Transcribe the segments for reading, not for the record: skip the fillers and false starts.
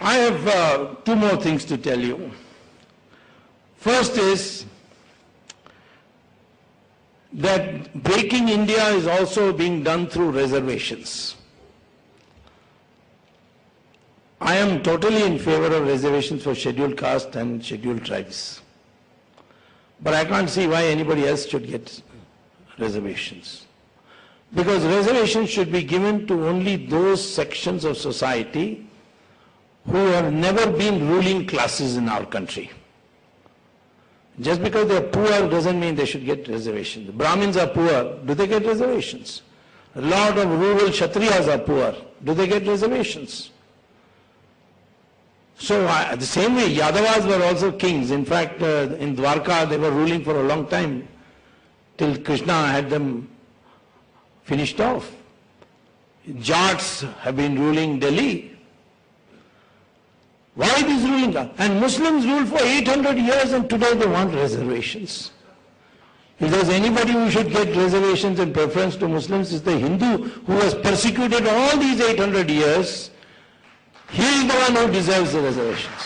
I have two more things to tell you. First is that breaking India is also being done through reservations. I am totally in favor of reservations for scheduled caste and scheduled tribes. But I can't see why anybody else should get reservations. Because reservations should be given to only those sections of society who have never been ruling classes in our country. Just because they are poor doesn't mean they should get reservations. The Brahmins are poor, do they get reservations? A lot of rural Kshatriyas are poor, do they get reservations? So the same way Yadavas were also kings. In fact, in Dwarka they were ruling for a long time till Krishna had them finished off. Jats have been ruling Delhi. Why this ruling? And Muslims ruled for 800 years and today they want reservations. If there's anybody who should get reservations in preference to Muslims, it's the Hindu who has persecuted all these 800 years. He is the one who deserves the reservations.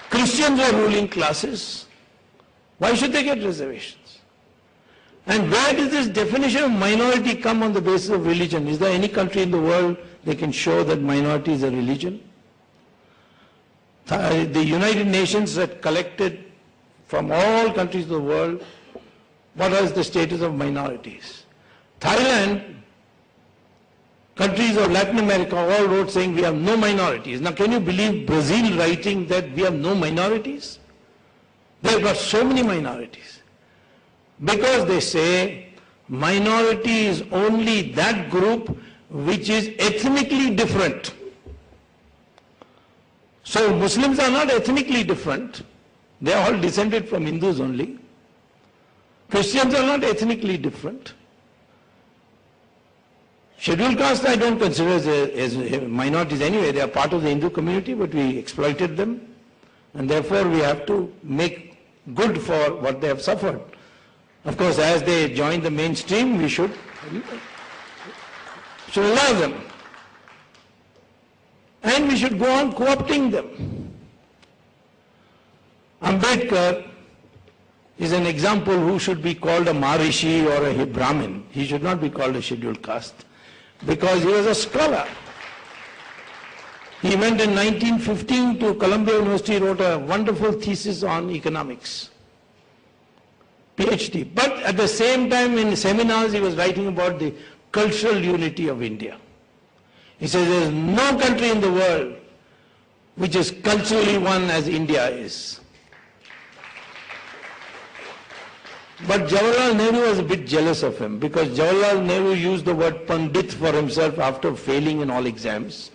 Christians are ruling classes. Why should they get reservations? And where does this definition of minority come on the basis of religion? Is there any country in the world they can show that minority is a religion? The United Nations had collected from all countries of the world what is the status of minorities. Thailand, countries of Latin America all wrote saying we have no minorities. Now can you believe Brazil writing that we have no minorities? They've got so many minorities. Because they say minority is only that group which is ethnically different. So Muslims are not ethnically different. They are all descended from Hindus only. Christians are not ethnically different. Scheduled caste I don't consider as minorities anyway. They are part of the Hindu community, but we exploited them. And therefore we have to make good for what they have suffered. Of course, as they join the mainstream, we should allow them. And we should go on co-opting them. Ambedkar is an example who should be called a Maharishi or a Brahmin. He should not be called a scheduled caste because he was a scholar. He went in 1915 to Columbia University, wrote a wonderful thesis on economics. PhD. But at the same time in seminars he was writing about the cultural unity of India. He says there is no country in the world which is culturally one as India is. But Jawaharlal Nehru was a bit jealous of him because Jawaharlal Nehru used the word Pandit for himself after failing in all exams.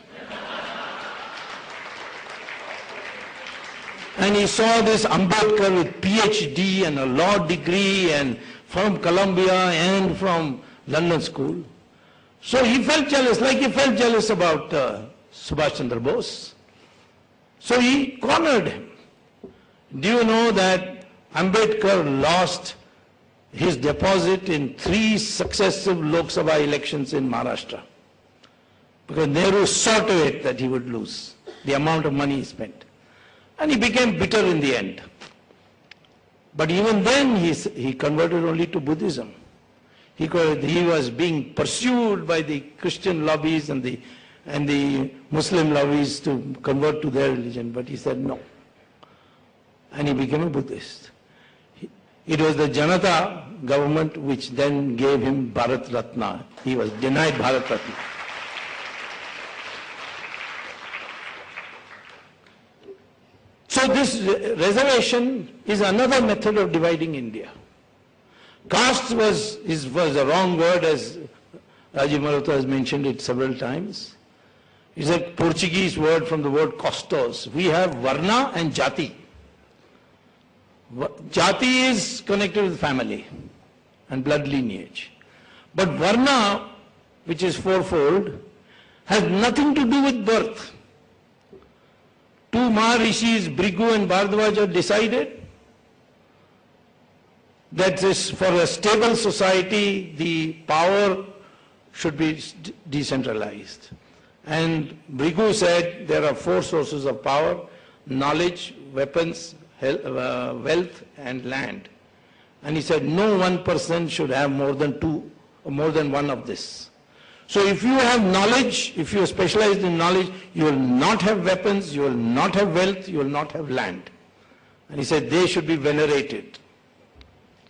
And he saw this Ambedkar with PhD and a law degree and from Columbia and from London School. So he felt jealous, like he felt jealous about Subhash Chandra Bose. So he cornered him. Do you know that Ambedkar lost his deposit in 3 successive Lok Sabha elections in Maharashtra? Because Nehru saw to it that he would lose the amount of money he spent. And he became bitter in the end. But even then he converted only to Buddhism. He was being pursued by the Christian lobbies and the Muslim lobbies to convert to their religion. But he said no. And he became a Buddhist. It was the Janata government which then gave him Bharat Ratna. He was denied Bharat Ratna. So this reservation is another method of dividing India. Caste was a wrong word, as Rajiv Marotta has mentioned it several times. It's a Portuguese word from the word costos. We have Varna and Jati. Jati is connected with family and blood lineage. But Varna, which is fourfold, has nothing to do with birth. 2 Maharishis, Brigu and Bhardwaj, decided that for a stable society, the power should be decentralized. And Brigu said there are 4 sources of power: knowledge, weapons, wealth and land. And he said no one person should have more than 2 or more than one of this. So if you have knowledge, if you are specialized in knowledge, you will not have weapons, you will not have wealth, you will not have land. And he said they should be venerated.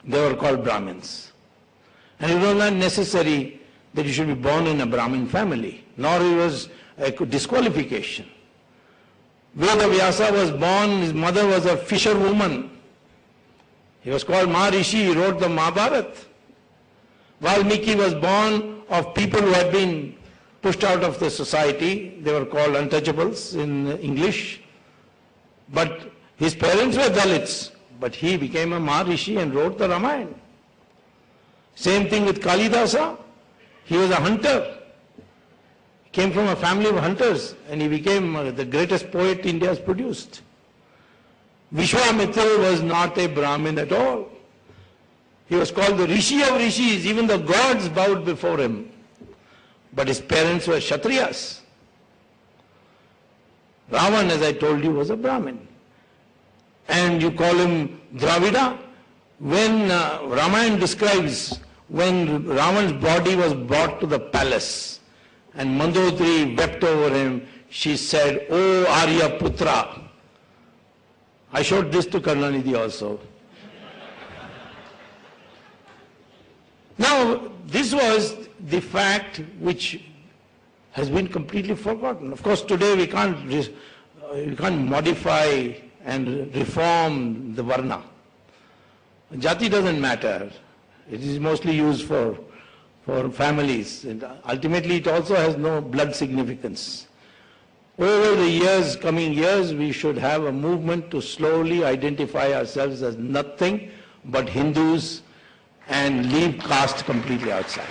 They were called Brahmins. And it was not necessary that you should be born in a Brahmin family, nor it was a disqualification. Veda Vyasa was born, his mother was a fisherwoman. He was called Maharishi, he wrote the Mahabharata. Valmiki was born of people who had been pushed out of the society. They were called untouchables in English. But his parents were Dalits. But he became a Maharishi and wrote the Ramayana. Same thing with Kalidasa. He was a hunter. He came from a family of hunters and he became the greatest poet India has produced. Vishwamitra was not a Brahmin at all. He was called the Rishi of Rishis. Even the gods bowed before him. But his parents were Kshatriyas. Ravan, as I told you, was a Brahmin. And you call him Dravida. When Ramayana describes when Ravan's body was brought to the palace and Mandodari wept over him, she said, "Oh Arya Putra." I showed this to Karunanidhi also. Now, this was the fact which has been completely forgotten. Of course, today we can't modify and reform the Varna. Jati doesn't matter. It is mostly used for families. And ultimately, it also has no blood significance. Over the years, coming years, we should have a movement to slowly identify ourselves as nothing but Hindus and leave caste completely outside.